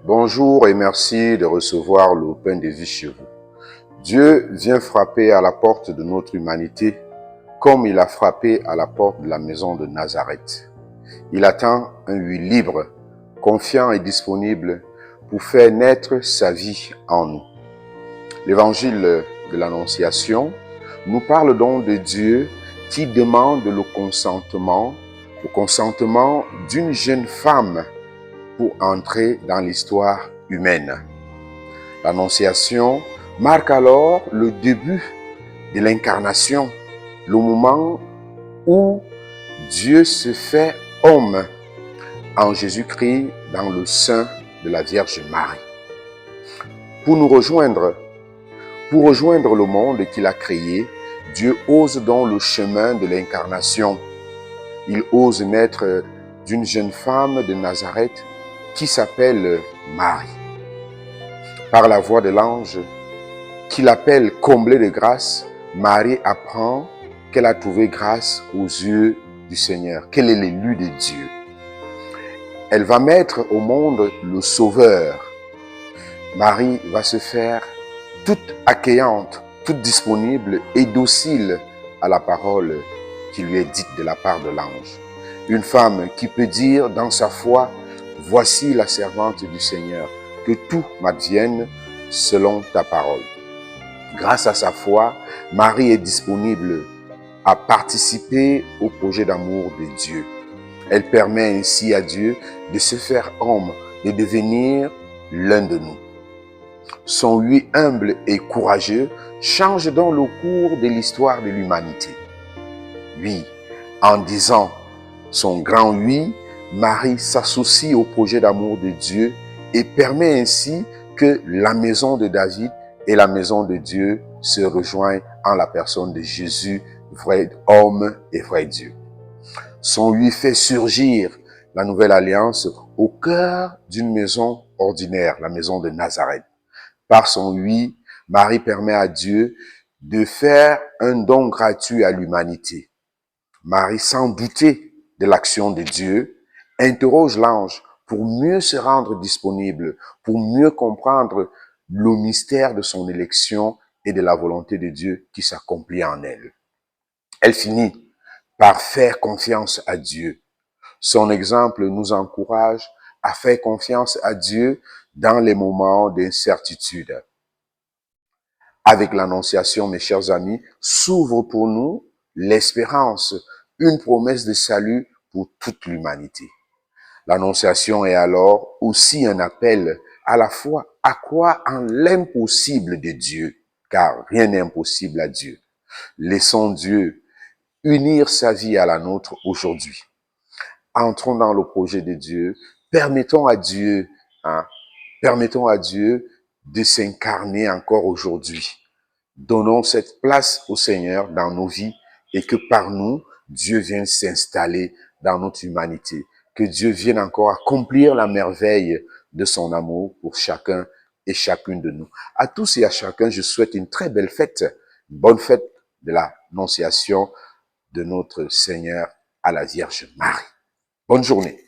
Bonjour et merci de recevoir le pain de vie chez vous. Dieu vient frapper à la porte de notre humanité comme il a frappé à la porte de la maison de Nazareth. Il attend un oui libre, confiant et disponible pour faire naître sa vie en nous. L'évangile de l'Annonciation nous parle donc de Dieu qui demande le consentement d'une jeune femme pour entrer dans l'histoire humaine. L'Annonciation marque alors le début de l'incarnation, le moment où Dieu se fait homme en Jésus-Christ dans le sein de la Vierge Marie. Pour rejoindre le monde qu'il a créé, Dieu ose donc le chemin de l'incarnation. Il ose naître d'une jeune femme de Nazareth qui s'appelle Marie. Par la voix de l'ange qui l'appelle comblée de grâce, Marie apprend qu'elle a trouvé grâce aux yeux du Seigneur, qu'elle est l'élue de Dieu. Elle va mettre au monde le Sauveur. Marie va se faire toute accueillante, toute disponible et docile à la parole qui lui est dite de la part de l'ange. Une femme qui peut dire dans sa foi, « Voici la servante du Seigneur, que tout m'advienne selon ta parole. » Grâce à sa foi, Marie est disponible à participer au projet d'amour de Dieu. Elle permet ainsi à Dieu de se faire homme, de devenir l'un de nous. Son oui humble et courageux change donc le cours de l'histoire de l'humanité. Oui, en disant son grand oui, Marie s'associe au projet d'amour de Dieu et permet ainsi que la maison de David et la maison de Dieu se rejoignent en la personne de Jésus, vrai homme et vrai Dieu. Son oui fait surgir la nouvelle alliance au cœur d'une maison ordinaire, la maison de Nazareth. Par son oui, Marie permet à Dieu de faire un don gratuit à l'humanité. Marie, sans douter de l'action de Dieu, interroge l'ange pour mieux se rendre disponible, pour mieux comprendre le mystère de son élection et de la volonté de Dieu qui s'accomplit en elle. Elle finit par faire confiance à Dieu. Son exemple nous encourage à faire confiance à Dieu dans les moments d'incertitude. Avec l'Annonciation, mes chers amis, s'ouvre pour nous l'espérance, une promesse de salut pour toute l'humanité. L'Annonciation est alors aussi un appel à la foi à croire en l'impossible de Dieu, car rien n'est impossible à Dieu. Laissons Dieu unir sa vie à la nôtre aujourd'hui. Entrons dans le projet de Dieu, permettons à Dieu de s'incarner encore aujourd'hui. Donnons cette place au Seigneur dans nos vies et que par nous, Dieu vienne s'installer dans notre humanité. Que Dieu vienne encore accomplir la merveille de son amour pour chacun et chacune de nous. À tous et à chacun, je souhaite une très belle fête, une bonne fête de l'Annonciation de notre Seigneur à la Vierge Marie. Bonne journée.